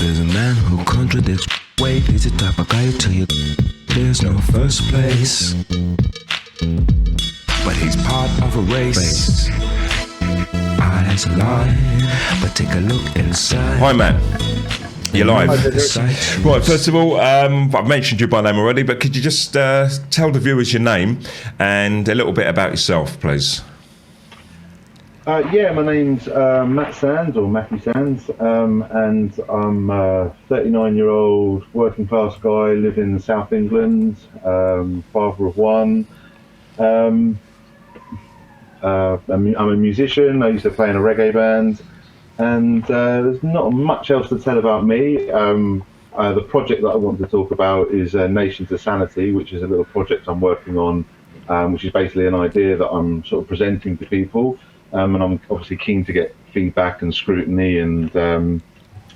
There's a man who contradicts. Wait, he's the type of guy who tell you there's no first place, but he's part of a race. Eyes lie, but take a look inside. Hi, Matt. You're live. Right, first of all, I've mentioned you by name already, but could you just tell the viewers your name and a little bit about yourself, please? Yeah, my name's Matt Sands, or Matthew Sands, and I'm a 39-year-old working class guy, live in South England, father of one. I'm a musician. I used to play in a reggae band, and there's not much else to tell about me. The project that I want to talk about is Nation to Sanity, which is a little project I'm working on, which is basically an idea that I'm sort of presenting to people. And I'm obviously keen to get feedback and scrutiny and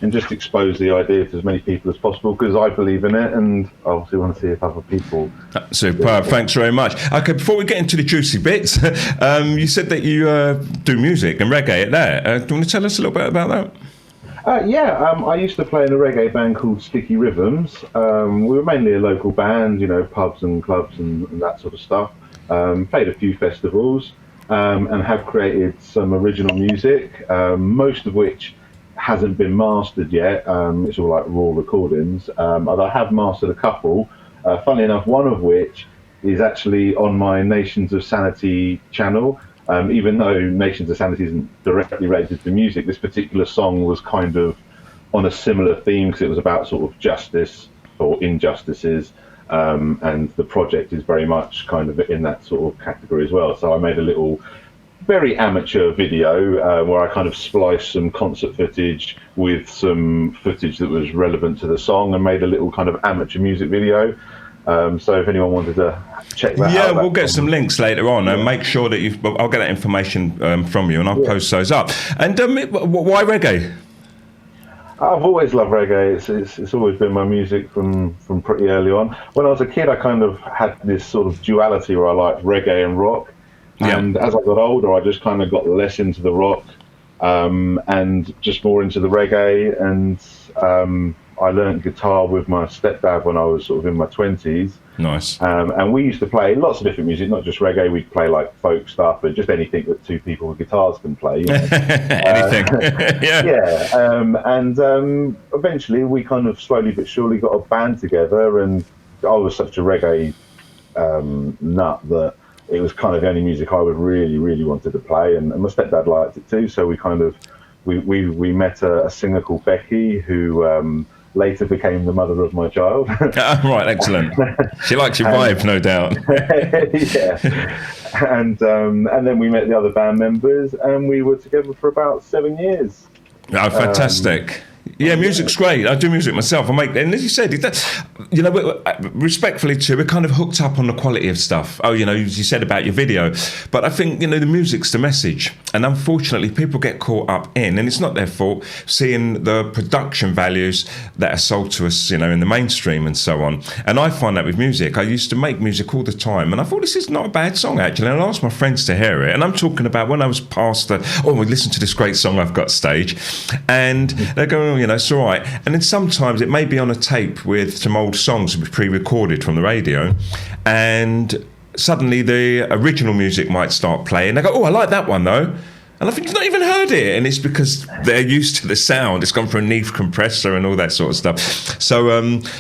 just expose the idea to as many people as possible, because I believe in it, and I obviously want to see if other people. Superb, thanks very much. Okay, before we get into the juicy bits, you said that you do music and reggae at that. Do you want to tell us a little bit about that? I used to play in a reggae band called Sticky Rhythms. We were mainly a local band, you know, pubs and clubs and that sort of stuff. Played a few festivals. And have created some original music, most of which hasn't been mastered yet. It's all like raw recordings. But I have mastered a couple. Funnily enough, one of which is actually on my Nations of Sanity channel. Even though Nations of Sanity isn't directly related to music, this particular song was kind of on a similar theme, because it was about sort of justice or injustices. And the project is very much kind of in that sort of category as well. So I made a little, very amateur video where I kind of spliced some concert footage with some footage that was relevant to the song, and made a little kind of amateur music video. So if anyone wanted to check that out. Yeah, we'll get some links later on, and make sure that I'll get that information from you, and I'll post those up. And why reggae? I've always loved reggae. It's always been my music from pretty early on. When I was a kid, I kind of had this sort of duality where I liked reggae and rock. And as I got older, I just kind of got less into the rock and just more into the reggae. And I learned guitar with my stepdad when I was sort of in my 20s. Nice. And we used to play lots of different music, not just reggae. We'd play like folk stuff, but just anything that two people with guitars can play. You know? Anything. And eventually we kind of slowly but surely got a band together, and I was such a reggae nut that it was kind of the only music I would really, really wanted to play, and my stepdad liked it too. So we kind of we met a singer called Becky, who later became the mother of my child. Right, excellent. She likes your vibe, no doubt. Yeah, and then we met the other band members, and we were together for about 7 years. Oh, fantastic. Yeah, music's great. I do music myself. And as you said, you know, respectfully too, we're kind of hooked up on the quality of stuff. Oh, you know, you said about your video, but I think, you know, the music's the message. And unfortunately, people get caught up in, and it's not their fault, seeing the production values that are sold to us, you know, in the mainstream and so on. And I find that with music. I used to make music all the time, and I thought, this is not a bad song, actually. And I asked my friends to hear it. And I'm talking about when I was past we listen to this great song I've got stage. And they're going, you know, it's all right. And then sometimes it may be on a tape with some old songs pre-recorded from the radio, and suddenly the original music might start playing. They go, oh, I like that one though. And I think you've not even heard it. And it's because they're used to the sound. It's gone for a Neve compressor and all that sort of stuff. So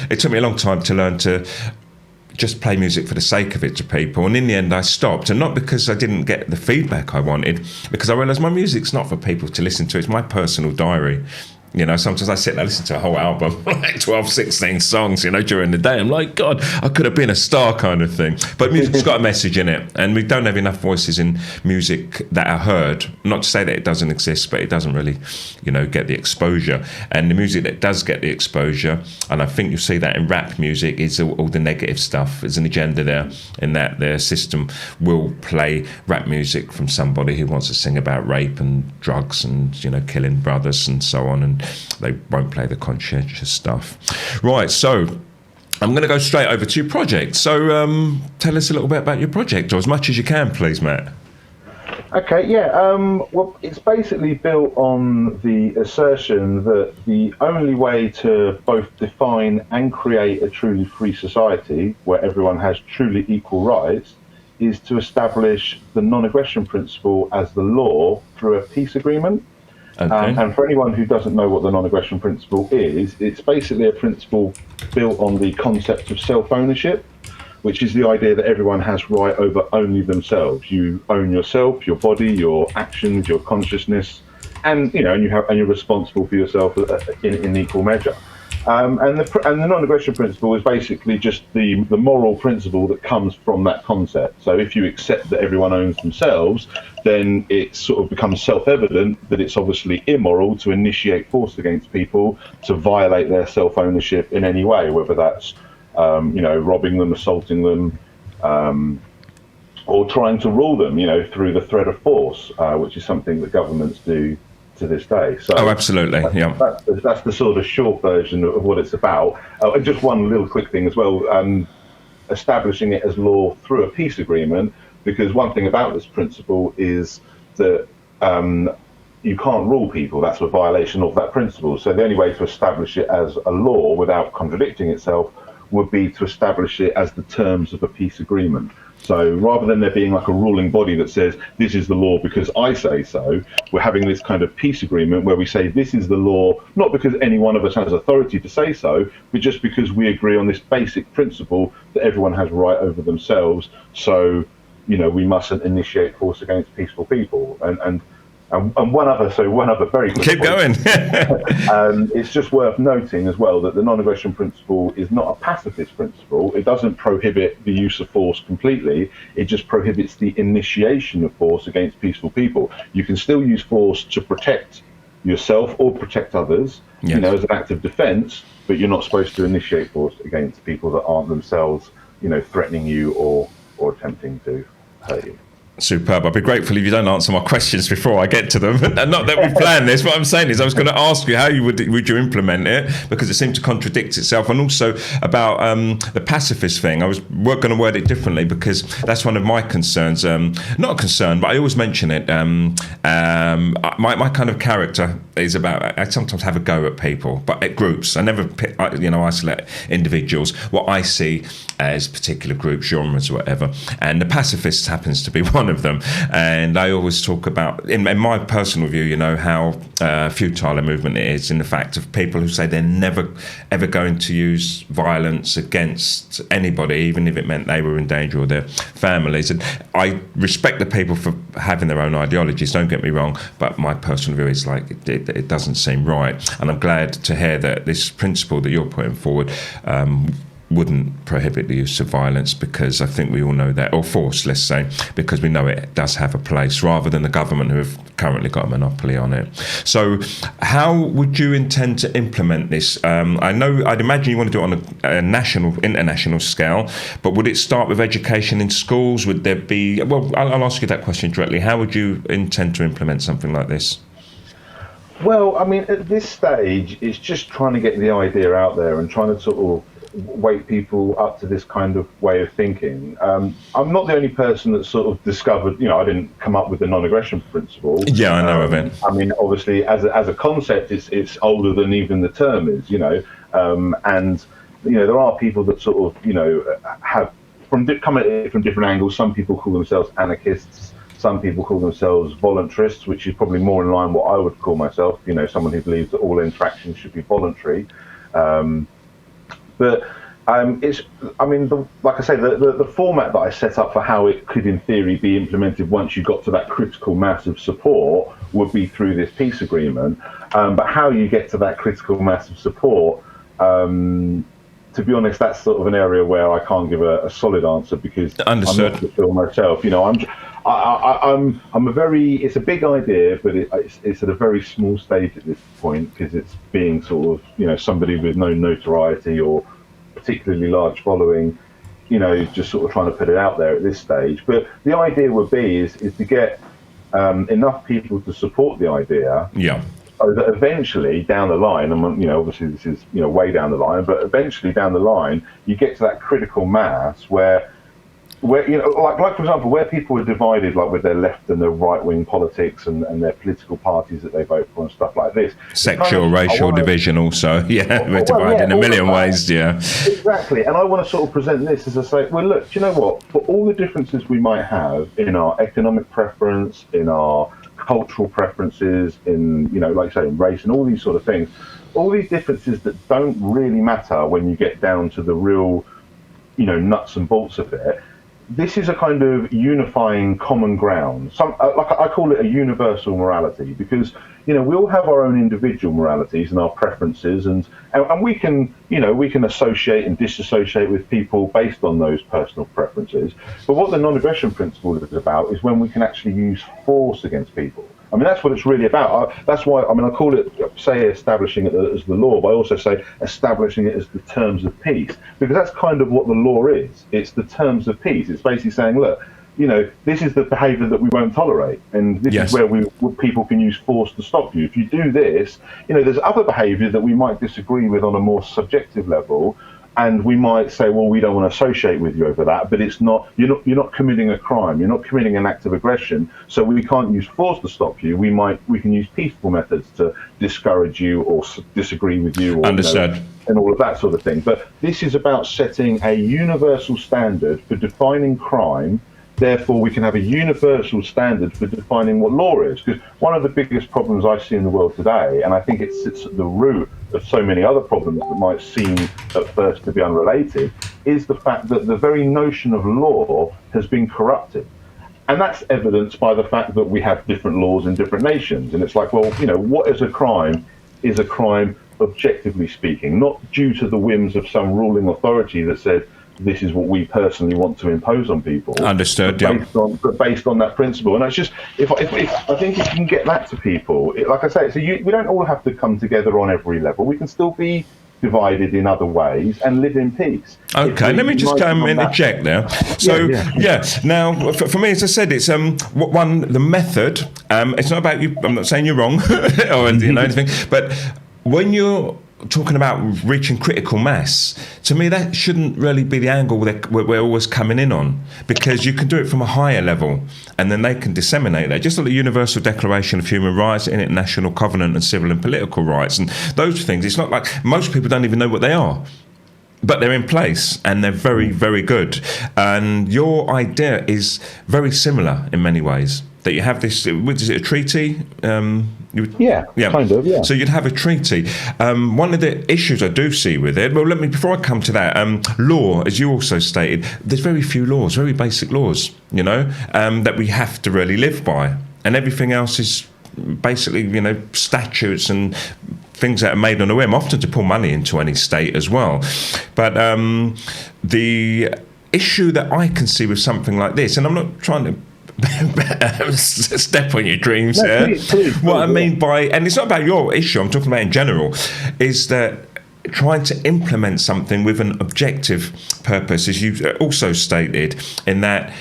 it took me a long time to learn to just play music for the sake of it to people. And in the end, I stopped. And not because I didn't get the feedback I wanted, because I realised my music's not for people to listen to. It's my personal diary. You know, sometimes I sit and I listen to a whole album, like 12, 16 songs, you know, during the day. I'm like, God, I could have been a star kind of thing. But music's got a message in it. And we don't have enough voices in music that are heard. Not to say that it doesn't exist, but it doesn't really, you know, get the exposure. And the music that does get the exposure, and I think you'll see that in rap music, is all the negative stuff. There's an agenda there, in that their system will play rap music from somebody who wants to sing about rape and drugs and, you know, killing brothers and so on. And they won't play the conscientious stuff. Right, so I'm going to go straight over to your project. So tell us a little bit about your project, or as much as you can, please, Matt. Okay, yeah. Well, it's basically built on the assertion that the only way to both define and create a truly free society where everyone has truly equal rights is to establish the non-aggression principle as the law through a peace agreement. Okay. And for anyone who doesn't know what the non-aggression principle is, it's basically a principle built on the concept of self-ownership, which is the idea that everyone has right over only themselves. You own yourself, your body, your actions, your consciousness, and you're responsible for yourself in equal measure. And the non-aggression principle is basically just the moral principle that comes from that concept. So if you accept that everyone owns themselves, then it sort of becomes self-evident that it's obviously immoral to initiate force against people to violate their self-ownership in any way, whether that's robbing them, assaulting them, or trying to rule them, through the threat of force, which is something that governments do to this day. So absolutely, yeah. That's the sort of short version of what it's about. And just one little quick thing as well, establishing it as law through a peace agreement, because one thing about this principle is that you can't rule people. That's a violation of that principle. So the only way to establish it as a law without contradicting itself would be to establish it as the terms of a peace agreement. So rather than there being like a ruling body that says this is the law because I say so, we're having this kind of peace agreement where we say this is the law, not because any one of us has authority to say so, but just because we agree on this basic principle that everyone has right over themselves. So, we mustn't initiate force against peaceful people. And one other very quick Keep point. going. It's just worth noting as well that the non-aggression principle is not a pacifist principle. It doesn't prohibit the use of force completely. It just prohibits the initiation of force against peaceful people. You can still use force to protect yourself or protect others, yes, as an act of defense, but you're not supposed to initiate force against people that aren't themselves, threatening you or attempting to hurt you. Superb. I'd be grateful if you don't answer my questions before I get to them. And not that we planned this. What I'm saying is I was going to ask you how would you implement it, because it seemed to contradict itself. And also about the pacifist thing. I was going to word it differently because that's one of my concerns. Not a concern, but I always mention it. My kind of character is about, I sometimes have a go at people, but at groups. I never isolate individuals. What I see as particular groups, genres, or whatever. And the pacifist happens to be one of them. And I always talk about, in my personal view, how futile a movement it is, in the fact of people who say they're never ever going to use violence against anybody, even if it meant they were in danger or their families. And I respect the people for having their own ideologies, don't get me wrong, but my personal view is like it doesn't seem right. And I'm glad to hear that this principle that you're putting forward wouldn't prohibit the use of violence, because I think we all know that, or force, let's say, because we know it does have a place, rather than the government who have currently got a monopoly on it. So how would you intend to implement this? I'd imagine you want to do it on a national, international scale, but would it start with education in schools? Would there be, I'll ask you that question directly. How would you intend to implement something like this? Well, I mean, at this stage, it's just trying to get the idea out there and trying to sort of wake people up to this kind of way of thinking. I'm not the only person that sort of discovered, I didn't come up with the non-aggression principle. Yeah, I know of it. I mean, obviously, as a concept, it's older than even the term is, and, there are people that sort of, have come at it from different angles. Some people call themselves anarchists. Some people call themselves voluntarists, which is probably more in line with what I would call myself, someone who believes that all interactions should be voluntary. But like I say, the format that I set up for how it could, in theory, be implemented once you got to that critical mass of support would be through this peace agreement. But how you get to that critical mass of support, to be honest, that's sort of an area where I can't give a solid answer, because Understood. I'm not sure myself. It's a big idea, but it's at a very small stage at this point, because it's being sort of, somebody with no notoriety or particularly large following, just sort of trying to put it out there at this stage. But the idea would be is to get enough people to support the idea. Yeah. So that eventually down the line, and obviously this is way down the line, but eventually down the line, you get to that critical mass where where, like for example, where people are divided, like with their left and their right wing politics and their political parties that they vote for and stuff like this. Sexual, racial division also. Yeah, we're divided in a million ways, yeah. Exactly. And I want to sort of present this as I say, well, look, do you know what? For all the differences we might have in our economic preference, in our cultural preferences, in, like I say, in race and all these sort of things, all these differences that don't really matter when you get down to the real, nuts and bolts of it. This is a kind of unifying common ground. Like I call it a universal morality, because we all have our own individual moralities and our preferences, and we can associate and disassociate with people based on those personal preferences. But what the non-aggression principle is about is when we can actually use force against people. I mean, that's what it's really about. That's why, I call it, say, establishing it as the law, but I also say establishing it as the terms of peace, because that's kind of what the law is. It's the terms of peace. It's basically saying, look, this is the behaviour that we won't tolerate, and this is where people can use force to stop you. If you do this, there's other behaviour that we might disagree with on a more subjective level, and we might say, well, we don't want to associate with you over that, but you're not committing a crime, you're not committing an act of aggression, so we can't use force to stop you. We can use peaceful methods to discourage you or disagree with you, or, understood, and all of that sort of thing. But this is about setting a universal standard for defining crime. Therefore, we can have a universal standard for defining what law is. Because one of the biggest problems I see in the world today, and I think it sits at the root of so many other problems that might seem at first to be unrelated, is the fact that the very notion of law has been corrupted. And that's evidenced by the fact that we have different laws in different nations. And it's like, well, what is a crime objectively speaking, not due to the whims of some ruling authority that said, this is what we personally want to impose on people. Understood. But based on that principle, and it's just if I think if you can get that to people, like I say, we don't all have to come together on every level. We can still be divided in other ways and live in peace. Okay, let me just interject there. So, now, for me, as I said, it's the method. It's not about you. I'm not saying you're wrong or anything, but when you're talking about reaching critical mass, to me that shouldn't really be the angle that we're always coming in on, because you can do it from a higher level and then they can disseminate that, just like the Universal Declaration of Human Rights, the International Covenant on Civil and Political Rights and those things. It's not like most people don't even know what they are, but they're in place and they're very, very good. And your idea is very similar in many ways, that you have this, is it a treaty? Kind of, yeah. So you'd have a treaty. One of the issues I do see with it, before I come to that, law, as you also stated, there's very few laws, very basic laws, that we have to really live by. And everything else is basically, statutes and things that are made on a whim, often to pull money into any state as well. But the issue that I can see with something like this, and I'm not trying to step on your dreams here. Please, what I mean by, and it's not about your issue, I'm talking about in general, is that trying to implement something with an objective purpose, as you also stated, in that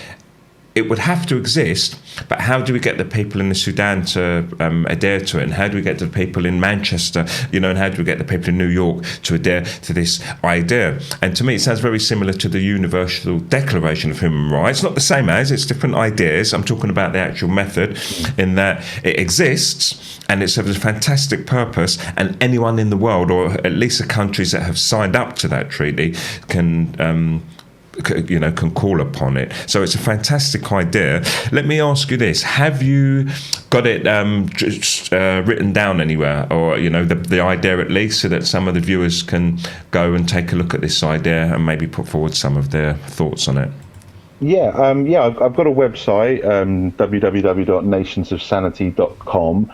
it would have to exist, but how do we get the people in the Sudan to adhere to it? And how do we get the people in Manchester, and how do we get the people in New York to adhere to this idea? And to me, it sounds very similar to the Universal Declaration of Human Rights. Not the same as, it's different ideas. I'm talking about the actual method, in that it exists and it serves a fantastic purpose, and anyone in the world, or at least the countries that have signed up to that treaty, can call upon it. So it's a fantastic idea. Let me ask you this: have you got it written down anywhere, or the idea at least, so that some of the viewers can go and take a look at this idea and maybe put forward some of their thoughts on it? I've got a website, www.nationsofsanity.com.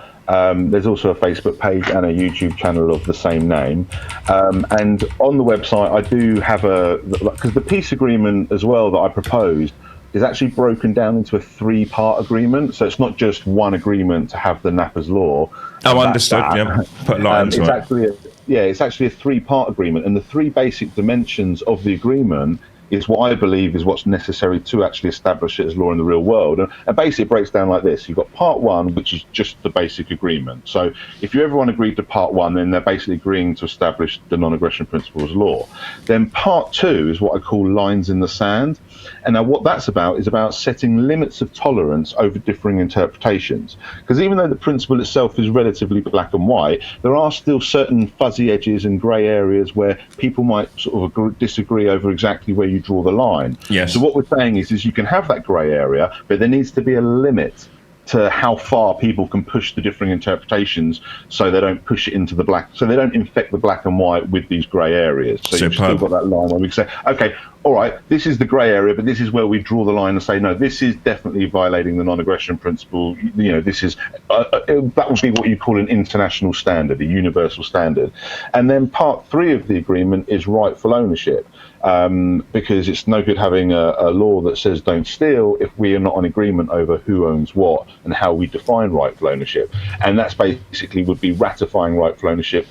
There's also a Facebook page and a YouTube channel of the same name. And on the website, I do have because the peace agreement as well that I proposed is actually broken down into a 3-part agreement. So it's not just one agreement to have the Napper's Law. Oh, understood. Yeah, put lines it's actually a 3-part agreement. And the 3 basic dimensions of the agreement is what I believe is what's necessary to actually establish it as law in the real world. And basically it breaks down like this. You've got part one, which is just the basic agreement. So if everyone agreed to part one, then they're basically agreeing to establish the non-aggression principle as law. Then part two is what I call lines in the sand. And now what that's about is about setting limits of tolerance over differing interpretations. Because even though the principle itself is relatively black and white, there are still certain fuzzy edges and grey areas where people might sort of disagree over exactly where you draw the line. Yes. So what we're saying is you can have that grey area, but there needs to be a limit to how far people can push the differing interpretations, so they don't push it into the black, so they don't infect the black and white with these grey areas. So you've still got that line where we can say, okay, all right, this is the grey area, but this is where we draw the line and say, no, this is definitely violating the non-aggression principle. You know, this is that would be what you call an international standard, a universal standard. And then part three of the agreement is rightful ownership. Because it's no good having a law that says don't steal if we are not in agreement over who owns what and how we define rightful ownership. And that's basically would be ratifying rightful ownership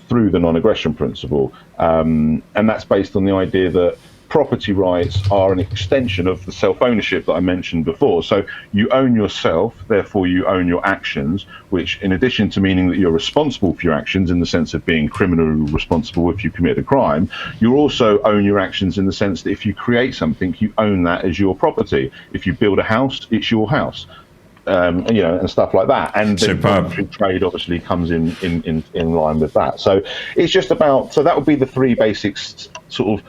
through the non-aggression principle. And that's based on the idea that property rights are an extension of the self-ownership that I mentioned before. So you own yourself, therefore you own your actions, which in addition to meaning that you're responsible for your actions in the sense of being criminally responsible if you commit a crime, you also own your actions in the sense that if you create something, you own that as your property. If you build a house, it's your house. You know, and stuff like that. And the voluntary trade obviously comes in line with that. So it's just about, so that would be the three basic sort of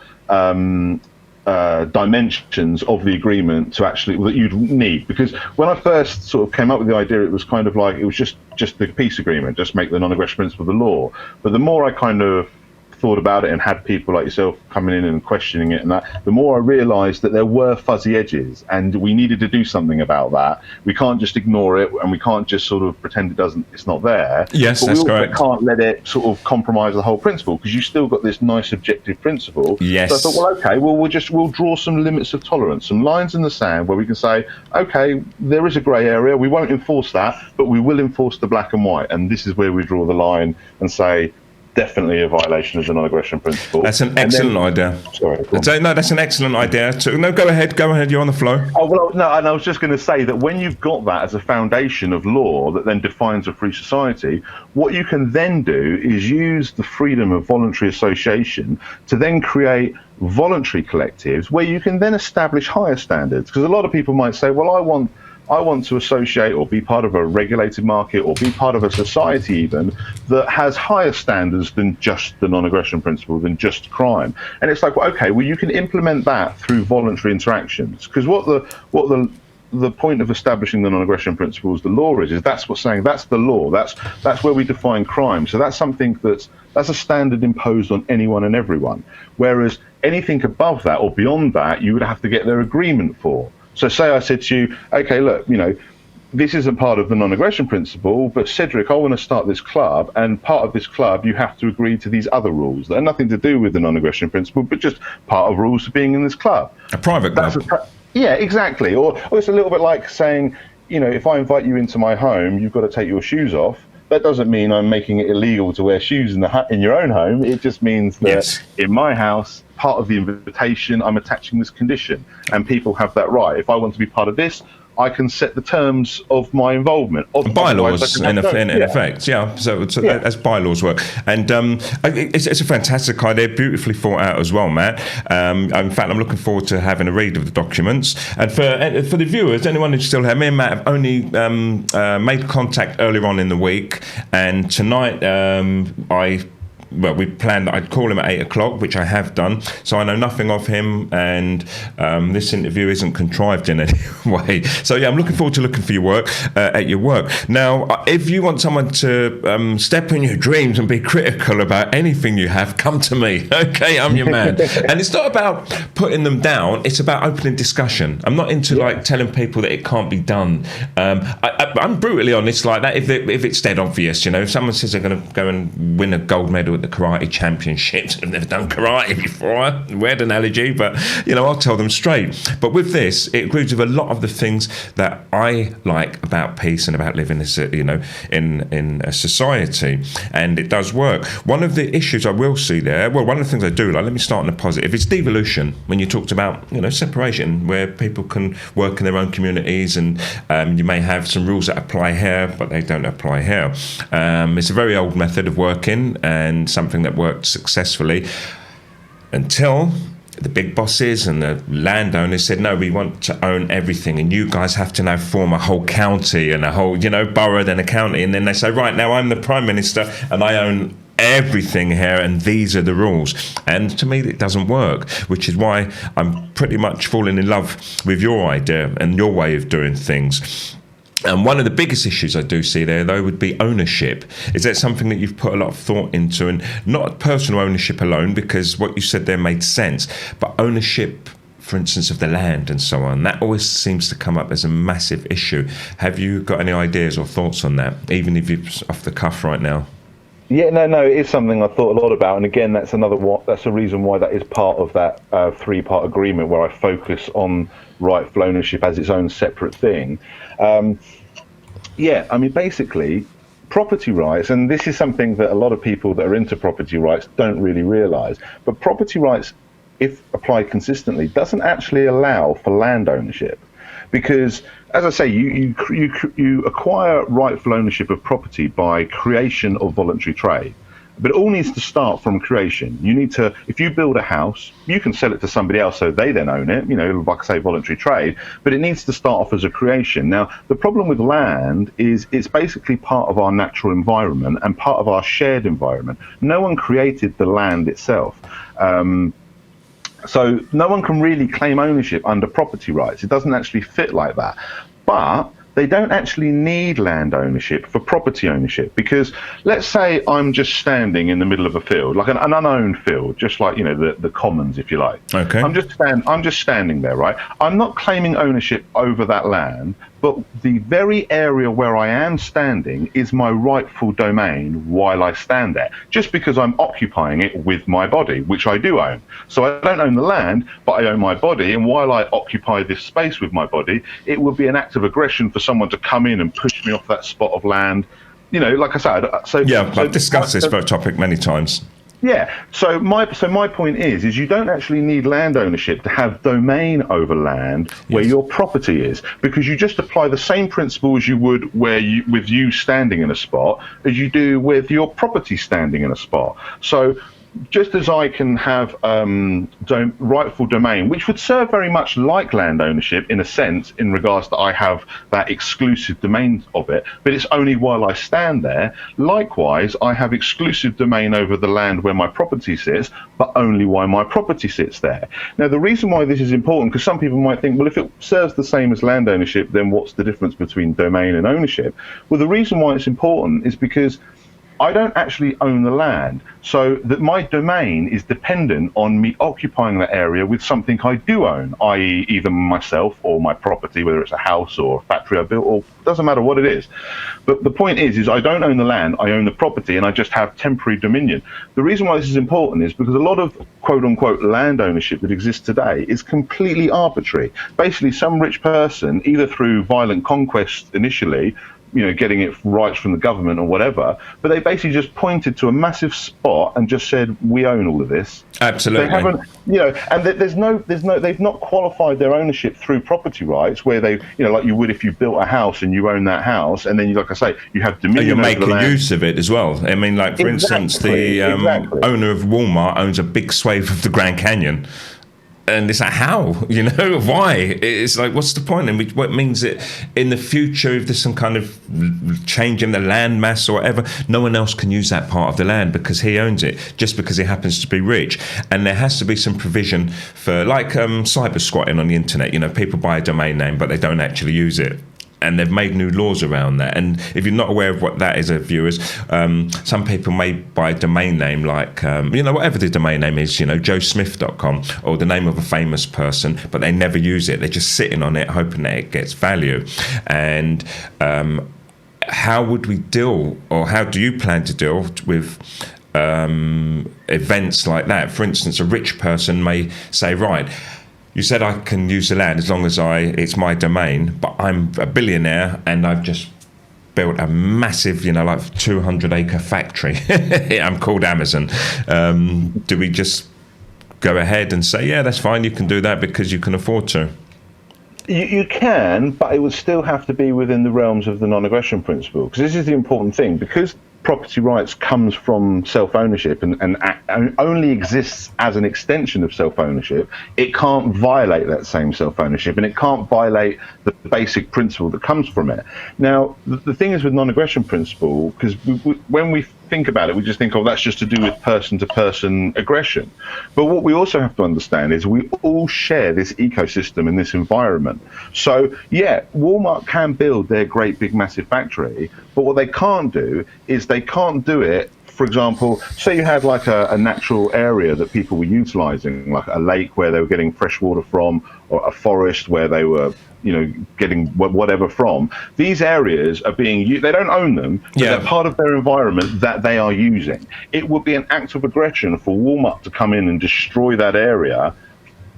dimensions of the agreement to actually that you'd need. Because when I first sort of came up with the idea, it was kind of like it was just the peace agreement, just make the non-aggression principle the law. But the more I kind of thought about it and had people like yourself coming in and questioning it and that, the more I realized that there were fuzzy edges and we needed to do something about that. We can't just ignore it and we can't just sort of pretend it's not there. Yes, but that's we also correct. Can't let it sort of compromise the whole principle, because you still got this nice objective principle. Yes. So I thought, well, okay, well, we'll draw some limits of tolerance, some lines in the sand where we can say, okay, there is a grey area, we won't enforce that, but we will enforce the black and white, and this is where we draw the line and say, definitely a violation of the non-aggression principle. That's an excellent idea. Sorry. No, that's an excellent idea. No, go ahead, you're on the flow. Oh, well, no, and I was just going to say that when you've got that as a foundation of law that then defines a free society, what you can then do is use the freedom of voluntary association to then create voluntary collectives where you can then establish higher standards. Because a lot of people might say, well, I want to associate or be part of a regulated market or be part of a society even that has higher standards than just the non-aggression principle, than just crime. And it's like, well, okay, well, you can implement that through voluntary interactions. Because what the point of establishing the non-aggression principle as the law is that's what's saying that's the law. That's where we define crime. So that's something that's a standard imposed on anyone and everyone. Whereas anything above that or beyond that, you would have to get their agreement for. So say I said to you, okay, look, you know, this isn't part of the non-aggression principle, but Cedric, I want to start this club, and part of this club, you have to agree to these other rules that are nothing to do with the non-aggression principle, but just part of rules of being in this club. A private club. Yeah, exactly. Or it's a little bit like saying, you know, if I invite you into my home, you've got to take your shoes off. That doesn't mean I'm making it illegal to wear shoes in your own home. It just means that in my house, part of the invitation, I'm attaching this condition, and people have that right. If I want to be part of this, I can set the terms of my involvement. Bylaws, in effect, yeah. So that's bylaws work. And it's a fantastic idea, beautifully thought out as well, Matt. In fact, I'm looking forward to having a read of the documents. And for the viewers, anyone who's still here, me and Matt have only made contact earlier on in the week. And tonight, we planned that I'd call him at 8 o'clock, which I have done. So I know nothing of him, and this interview isn't contrived in any way. So yeah, I'm looking forward to looking for your work at your work. Now, if you want someone to step in your dreams and be critical about anything you have, come to me. Okay, I'm your man. And it's not about putting them down. It's about opening discussion. I'm not into like telling people that it can't be done. I'm brutally honest like that. If it's dead obvious, you know, if someone says they're going to go and win a gold medal the karate championships. I've never done karate before. Weird analogy, but I'll tell them straight. But with this, it agrees with a lot of the things that I like about peace and about living this, in a society, and it does work. One of the issues I will see there, well, one of the things I do like, let me start on the positive, it's devolution. When you talked about, separation, where people can work in their own communities, and you may have some rules that apply here, but they don't apply here. It's a very old method of working, and something that worked successfully until the big bosses and the landowners said, no, we want to own everything, and you guys have to now form a whole county and a whole, borough, then a county. And then they say, right, now I'm the Prime Minister and I own everything here, and these are the rules. And to me, it doesn't work, which is why I'm pretty much falling in love with your idea and your way of doing things. And one of the biggest issues I do see there, though, would be ownership. Is that something that you've put a lot of thought into? And not personal ownership alone, because what you said there made sense, but ownership, for instance, of the land and so on. That always seems to come up as a massive issue. Have you got any ideas or thoughts on that, even if you're off the cuff right now? Yeah, no, it is something I thought a lot about, and again, that's a reason why that is part of that 3-part agreement, where I focus on rightful ownership as its own separate thing. Basically, property rights, and this is something that a lot of people that are into property rights don't really realise, but property rights, if applied consistently, doesn't actually allow for land ownership. Because, as I say, you acquire rightful ownership of property by creation of voluntary trade. But it all needs to start from creation. You need to, if you build a house, you can sell it to somebody else so they then own it, like I say, voluntary trade, but it needs to start off as a creation. Now, the problem with land is it's basically part of our natural environment and part of our shared environment. No one created the land itself. So no one can really claim ownership under property rights. It doesn't actually fit like that. But they don't actually need land ownership for property ownership, because let's say I'm just standing in the middle of a field, like an unowned field, just like the commons, if you like. Okay. I'm just standing there, right? I'm not claiming ownership over that land, but the very area where I am standing is my rightful domain while I stand there, just because I'm occupying it with my body, which I do own. So I don't own the land, but I own my body, and while I occupy this space with my body, it would be an act of aggression for someone to come in and push me off that spot of land. Like I said, I've discussed this topic many times. Yeah. So my point is you don't actually need land ownership to have domain over land where your property is, because you just apply the same principles you would with you standing in a spot as you do with your property standing in a spot. So just as I can have rightful domain, which would serve very much like land ownership in a sense, in regards to I have that exclusive domain of it, but it's only while I stand there. Likewise, I have exclusive domain over the land where my property sits, but only while my property sits there. Now, the reason why this is important, because some people might think, well, if it serves the same as land ownership, then what's the difference between domain and ownership? Well, the reason why it's important is because I don't actually own the land, so that my domain is dependent on me occupying that area with something I do own, i.e. either myself or my property, whether it's a house or a factory I built, or doesn't matter what it is. But the point is I don't own the land, I own the property, and I just have temporary dominion. The reason why this is important is because a lot of quote-unquote land ownership that exists today is completely arbitrary. Basically, some rich person, either through violent conquest initially, getting it rights from the government or whatever, but they basically just pointed to a massive spot and just said, we own all of this. Absolutely. They haven't, and they've not qualified their ownership through property rights, where they, like you would if you built a house and you own that house, and then like I say, you have dominion over the land. You're making use of it as well. I mean, like, for instance, the owner of Walmart owns a big swathe of the Grand Canyon. And it's like, how? Why? It's like, what's the point? And what means that in the future, if there's some kind of change in the land mass or whatever, no one else can use that part of the land because he owns it, just because he happens to be rich. And there has to be some provision for, like, cyber squatting on the internet. People buy a domain name, but they don't actually use it. And they've made new laws around that. And if you're not aware of what that is, viewers, some people may buy a domain name like, whatever the domain name is, joesmith.com, or the name of a famous person, but they never use it. They're just sitting on it, hoping that it gets value. And how would we deal, or how do you plan to deal with events like that. For instance, a rich person may say, right, you said I can use the land as long as it's my domain, but I'm a billionaire and I've just built a massive, like 200-acre factory. I'm called Amazon. Do we just go ahead and say, yeah, that's fine, you can do that because you can afford to? You can, but it would still have to be within the realms of the non-aggression principle, because this is the important thing. Because property rights comes from self-ownership and only exists as an extension of self-ownership, it can't violate that same self-ownership, and it can't violate the basic principle that comes from it. Now, the thing is with non-aggression principle, because when we think about it, we just think, oh, that's just to do with person-to-person aggression. But what we also have to understand is we all share this ecosystem and this environment. So, yeah, Walmart can build their great big massive factory, but what they can't do is they can't do it. For example, say you had like a natural area that people were utilizing, like a lake where they were getting fresh water from, or a forest where they were getting whatever from. These areas are being used, they don't own them, but they're part of their environment that they are using. It would be an act of aggression for Walmart to come in and destroy that area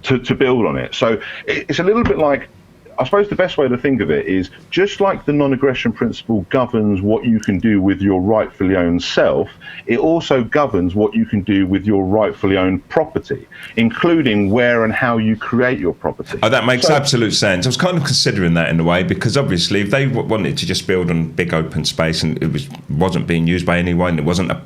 to build on it. So it's a little bit like, I suppose the best way to think of it is, just like the non-aggression principle governs what you can do with your rightfully owned self, it also governs what you can do with your rightfully owned property, including where and how you create your property. Oh, that makes absolute sense. I was kind of considering that in a way, because obviously if they wanted to just build on big open space and it wasn't being used by anyone, it wasn't a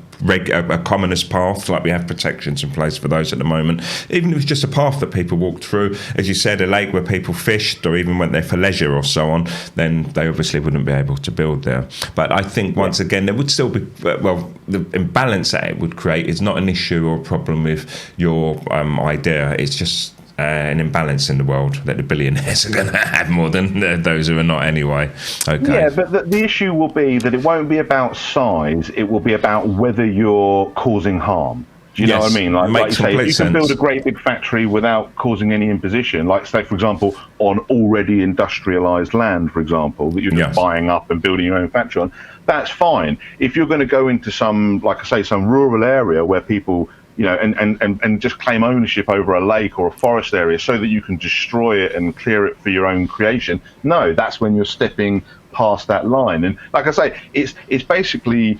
commoners path, like we have protections in place for those at the moment, even if it was just a path that people walked through, as you said, a lake where people fished or even went there for leisure or so on, then they obviously wouldn't be able to build there. But I think once again there would still be, the imbalance that it would create is not an issue or a problem with your idea. It's just an imbalance in the world that the billionaires are going to have more than those who are not anyway. Okay. Yeah, but the issue will be that it won't be about size, it will be about whether you're causing harm. Do you know what I mean? Like you say, if you can build a great big factory without causing any imposition, like say, for example, on already industrialized land, for example, that you're just buying up and building your own factory on, that's fine. If you're going to go into some, like I say, some rural area where people, and just claim ownership over a lake or a forest area so that you can destroy it and clear it for your own creation, no, that's when you're stepping past that line. And like I say, it's basically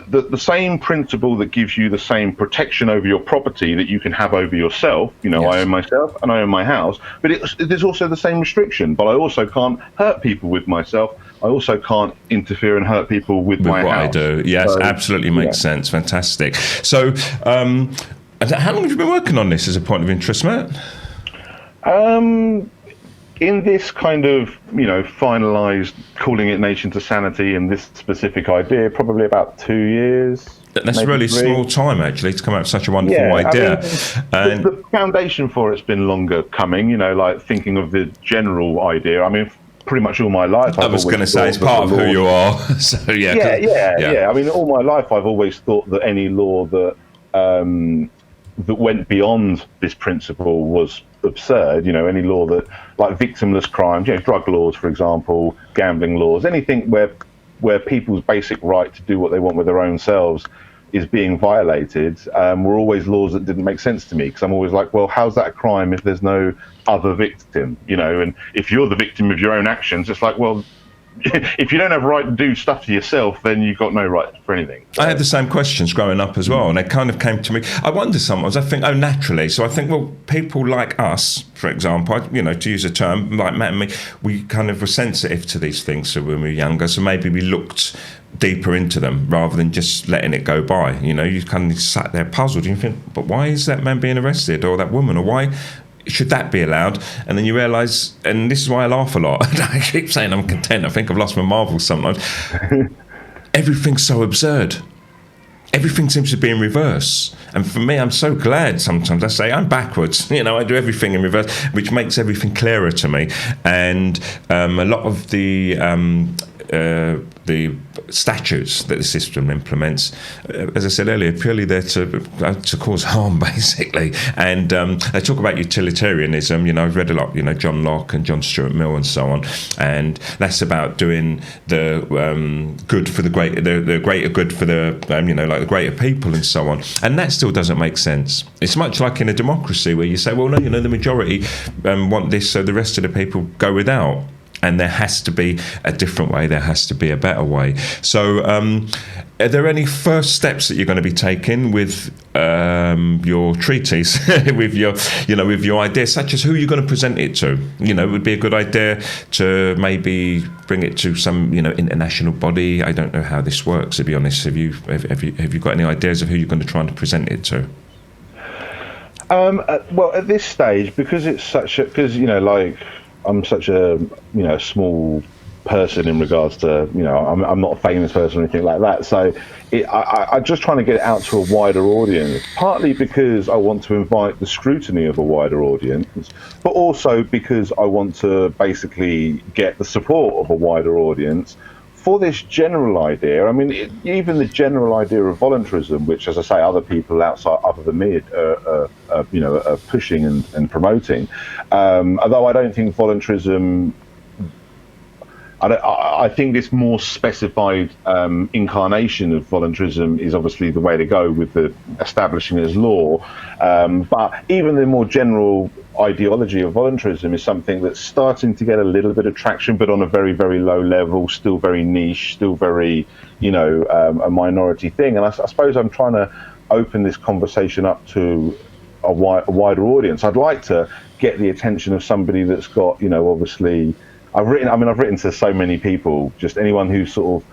the same principle that gives you the same protection over your property that you can have over yourself. I own myself and I own my house, but there's also the same restriction. But I also can't hurt people with myself. I also can't interfere and hurt people with my house. I do. Yes, so, absolutely makes sense. Fantastic. So, how long have you been working on this as a point of interest, Matt? In this kind of, finalised calling it nation to sanity and this specific idea, probably about 2 years. That's a really small time, actually, to come up with such a wonderful idea. And the foundation for it's been longer coming, like thinking of the general idea. I mean, pretty much all my life. I was going to say, it's part of who you are. So, yeah. I mean, all my life, I've always thought that any law that went beyond this principle was absurd. Any law that, like victimless crimes, drug laws, for example, gambling laws, anything where people's basic right to do what they want with their own selves is being violated, were always laws that didn't make sense to me, because I'm always like, well, how's that a crime if there's no other victim? And if you're the victim of your own actions, it's like, well, if you don't have a right to do stuff to yourself, then you've got no right for anything. I had the same questions growing up as well, and they kind of came to me. I wonder sometimes, I think, naturally. So I think, well, people like us, for example, to use a term, like Matt and me, we kind of were sensitive to these things when we were younger, so maybe we looked deeper into them rather than just letting it go by. You kind of sat there puzzled, and you think, but why is that man being arrested, or that woman, or why should that be allowed? And then you realise, and this is why I laugh a lot, I keep saying I'm content, I think I've lost my marbles sometimes, everything's so absurd. Everything seems to be in reverse. And for me, I'm so glad sometimes. I say I'm backwards. I do everything in reverse, which makes everything clearer to me. And a lot of the the statutes that the system implements, as I said earlier, purely there to cause harm, basically. And they talk about utilitarianism. I've read a lot, John Locke and John Stuart Mill and so on, and that's about doing the good for the greater good for the like the greater people and so on. And that still doesn't make sense. It's much like in a democracy where you say, well, no, the majority want this, so the rest of the people go without. And there has to be a different way. There has to be a better way. So, are there any first steps that you're going to be taking with your treatise, with your ideas, such as who you're going to present it to? It would be a good idea to maybe bring it to some, international body. I don't know how this works, to be honest. Have you got any ideas of who you're going to try and present it to? Well, at this stage, because I'm such a small person in regards to I'm not a famous person or anything like that, so I'm just trying to get it out to a wider audience, partly because I want to invite the scrutiny of a wider audience, but also because I want to basically get the support of a wider audience for this general idea. I mean, even the general idea of voluntarism, which, as I say, other people other than me are pushing and promoting. Although I don't think voluntarism, I think this more specified incarnation of voluntarism is obviously the way to go with the establishing as law. But even the more general ideology of voluntarism is something that's starting to get a little bit of traction, but on a very, very low level, still very niche, still very, a minority thing. And I suppose I'm trying to open this conversation up to a wider audience. I'd like to get the attention of somebody that's got, obviously, I've written to so many people, just anyone who sort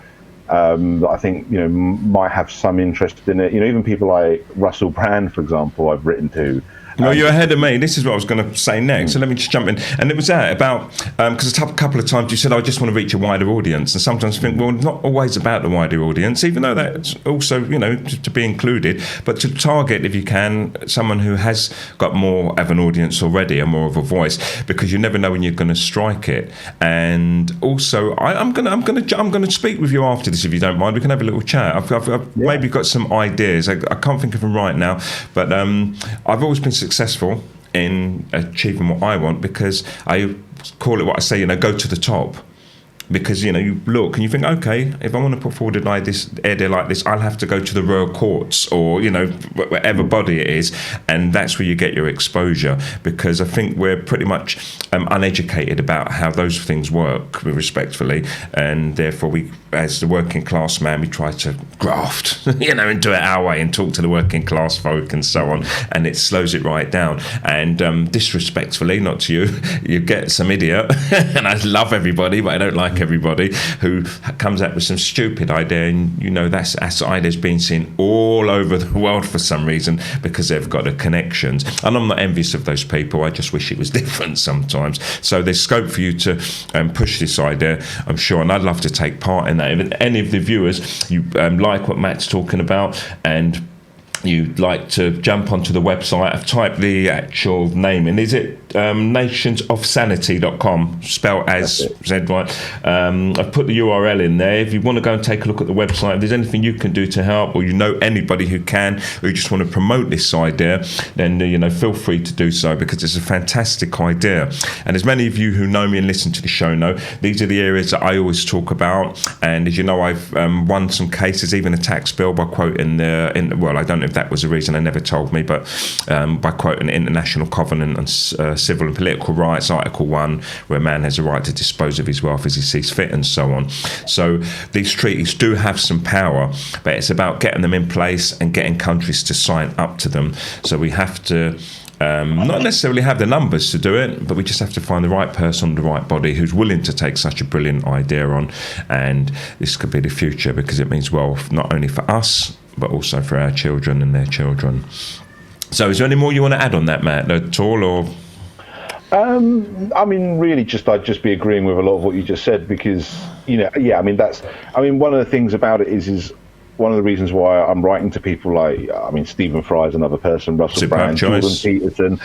of, that I think, might have some interest in it. Even people like Russell Brand, for example, I've written to. Well, you're ahead of me. This is what I was going to say next. So let me just jump in. And it was about, because a couple of times you said, I just want to reach a wider audience. And sometimes I think, well, not always about the wider audience, even though that's also, to be included, but to target, if you can, someone who has got more of an audience already and more of a voice, because you never know when you're going to strike it. And also, I'm going to speak with you after this, if you don't mind. We can have a little chat. I've maybe got some ideas. I can't think of them right now, but I've always been successful in achieving what I want, because I call it what I say, go to the top. Because you look and you think, okay, if I want to put forward an idea like this, I'll have to go to the royal courts or whatever body it is, and that's where you get your exposure. Because I think we're pretty much uneducated about how those things work, respectfully, and therefore we, as the working class man, we try to graft, and do it our way and talk to the working class folk and so on, and it slows it right down. And disrespectfully, not to you, you get some idiot, and I love everybody, but I don't like everybody who comes up with some stupid idea, and that idea's been seen all over the world for some reason, because they've got the connections. And I'm not envious of those people. I just wish it was different sometimes. So there's scope for you to push this idea, I'm sure, and I'd love to take part in that. If any of the viewers, you like what Matt's talking about and you'd like to jump onto the website, I've typed the actual name in. Is it nationsofsanity.com, spelled as said right? I've put the URL in there. If you want to go and take a look at the website, if there's anything you can do to help, or anybody who can, or you just want to promote this idea, then feel free to do so, because it's a fantastic idea. And as many of you who know me and listen to the show know, these are the areas that I always talk about. And as you know, I've won some cases, even a tax bill, by quoting well, I don't know if that was the reason, they never told me, but by quoting the International Covenant on Civil and Political Rights, Article 1, where man has a right to dispose of his wealth as he sees fit, and so on. So these treaties do have some power, but it's about getting them in place and getting countries to sign up to them. So we have to not necessarily have the numbers to do it, but we just have to find the right person, the right body who's willing to take such a brilliant idea on. And this could be the future, because it means wealth not only for us, but also for our children and their children. So is there any more you want to add on that, Matt, at all, or? Really, I'd just be agreeing with a lot of what you just said, because, one of the things about it is one of the reasons why I'm writing to people like, I mean, Stephen Fry is another person, Russell Superb Brand, Jordan choice. Peterson,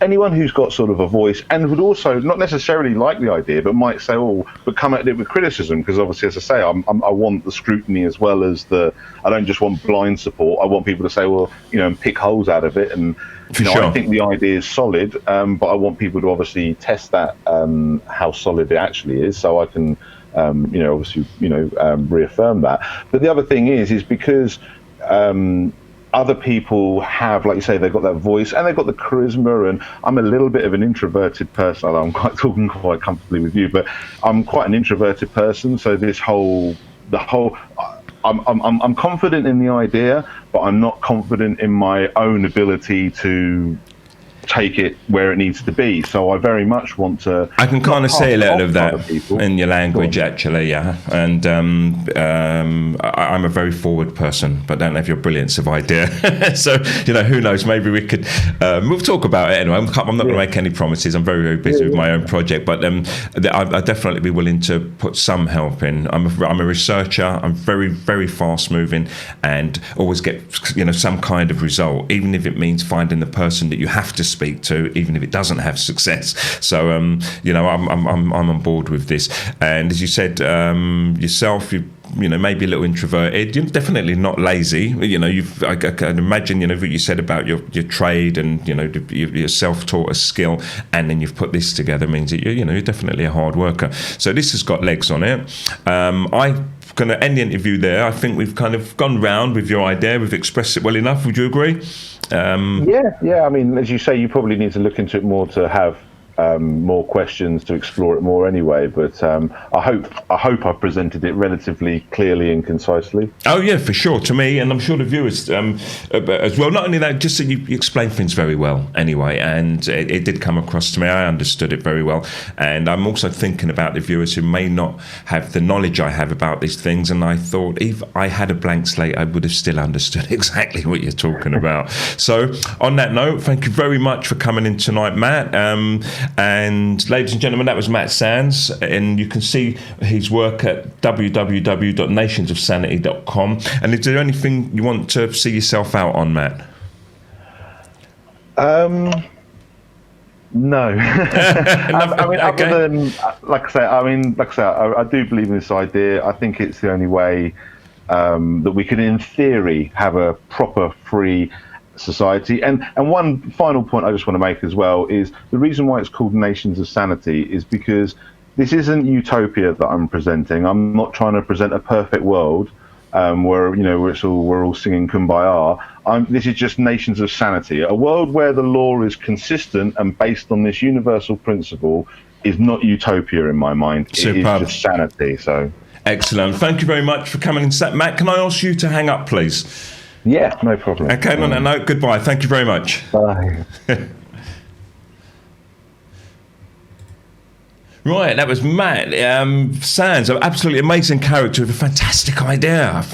anyone who's got sort of a voice and would also not necessarily like the idea, but might say, oh, but come at it with criticism, because obviously, as I say, I want the scrutiny as well as I don't just want blind support. I want people to say, well, and pick holes out of it. And, Sure. I think the idea is solid, but I want people to obviously test that, how solid it actually is, so I can, obviously, reaffirm that. But the other thing is because other people have, like you say, they've got that voice and they've got the charisma, and I'm a little bit of an introverted person, although I'm talking quite comfortably with you, but I'm quite an introverted person, so I'm confident in the idea, but I'm not confident in my own ability to take it where it needs to be. So I very much want to. I can kind of see a little of that in your language, Sure. actually, yeah. And I'm a very forward person, but don't have your brilliance of idea. So, who knows? Maybe we could. We'll talk about it anyway. I'm not going to make any promises. I'm very, very busy with my own project, but I'd definitely be willing to put some help in. I'm a researcher. I'm very, very fast moving, and always get some kind of result, even if it means finding the person that you have to speak to, even if it doesn't have success. So I'm on board with this. And as you said yourself, you maybe a little introverted. You're definitely not lazy. I can imagine what you said about your trade and your self-taught a skill, and then you've put this together means that you're definitely a hard worker. So this has got legs on it. I'm going to end the interview there. I think we've kind of gone round with your idea. We've expressed it well enough. Would you agree? Yeah. I mean, as you say, you probably need to look into it more to have more questions to explore it more anyway, but I hope I've presented it relatively clearly and concisely. Oh yeah, for sure, to me, and I'm sure the viewers as well. Not only that, just that you explain things very well anyway, and it did come across to me. I understood it very well, and I'm also thinking about the viewers who may not have the knowledge I have about these things, and I thought if I had a blank slate, I would have still understood exactly what you're talking about. So on that note, thank you very much for coming in tonight, Matt. And ladies and gentlemen, that was Matt Sands, and you can see his work at www.nationsofsanity.com. And is there anything you want to see yourself out on, Matt? No. I mean, Okay. other than, like I say, I do believe in this idea. I think it's the only way that we can, in theory, have a proper free society. And one final point I just want to make as well is the reason why it's called Nations of Sanity is because this isn't utopia that I'm presenting. I'm not trying to present a perfect world where we're all singing Kumbaya. This is just Nations of Sanity, a world where the law is consistent and based on this universal principle is not utopia in my mind. Superb. It is just sanity. So excellent. Thank you very much for coming in. Matt, can I ask you to hang up, please? yeah, no problem. Okay, on that note, goodbye. Thank you very much. Bye. Right, that was Matt Sands, an absolutely amazing character with a fantastic idea.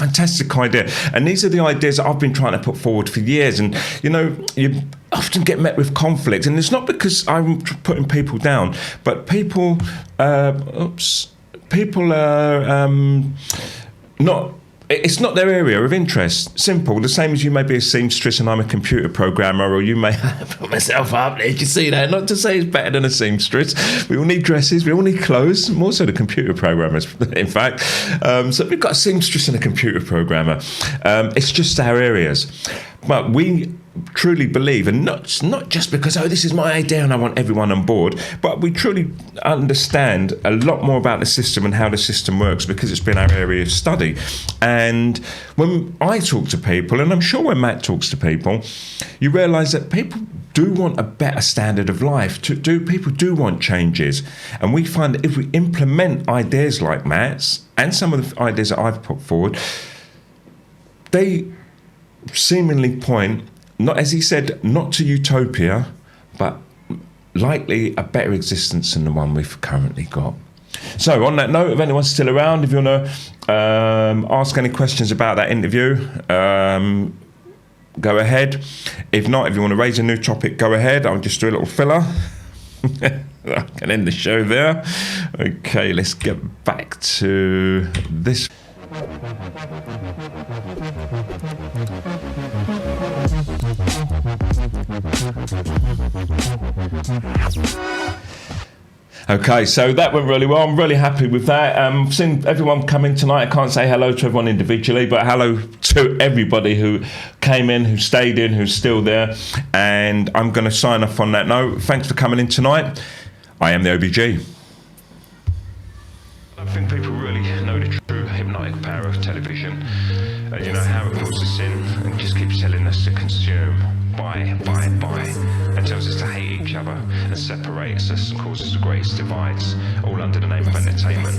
And these are the ideas that I've been trying to put forward for years. And, you often get met with conflict. And it's not because I'm putting people down, but people are not... It's not their area of interest. Simple. The same as you may be a seamstress and I'm a computer programmer, or you may put myself up there. Did you see that? Not to say it's better than a seamstress. We all need dresses. We all need clothes. More so the computer programmers, in fact. So we've got a seamstress and a computer programmer. It's just our areas. But we truly believe, and not just because, this is my idea and I want everyone on board, but we truly understand a lot more about the system and how the system works because it's been our area of study. And when I talk to people, and I'm sure when Matt talks to people, you realise that people do want a better standard of life. People do want changes. And we find that if we implement ideas like Matt's and some of the ideas that I've put forward, they seemingly point, not, as he said, not to utopia, but likely a better existence than the one we've currently got. So on that note, if anyone's still around, if you want to ask any questions about that interview, go ahead. If not, if you want to raise a new topic, go ahead. I'll just do a little filler. I can end the show there. Okay, let's get back to this. Okay, so that went really well. I'm really happy with that. Seen everyone come in tonight. I can't say hello to everyone individually, but hello to everybody who came in, who stayed in, who's still there. And I'm going to sign off on that note. Thanks for coming in tonight. I am the OBG. I don't think people really know the true hypnotic power of television. You know how it pulls us in and just keeps telling us to consume, buy, and tells us to hate each other and separates us and causes the greatest divides, all under the name of entertainment.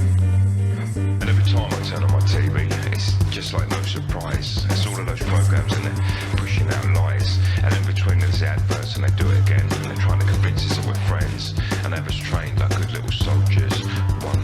And every time I turn on my TV, it's just like no surprise. It's all of those programs and they're pushing out lies. And in between there's the adverts and they do it again. And they're trying to convince us that we're friends and have us trained like good little soldiers. One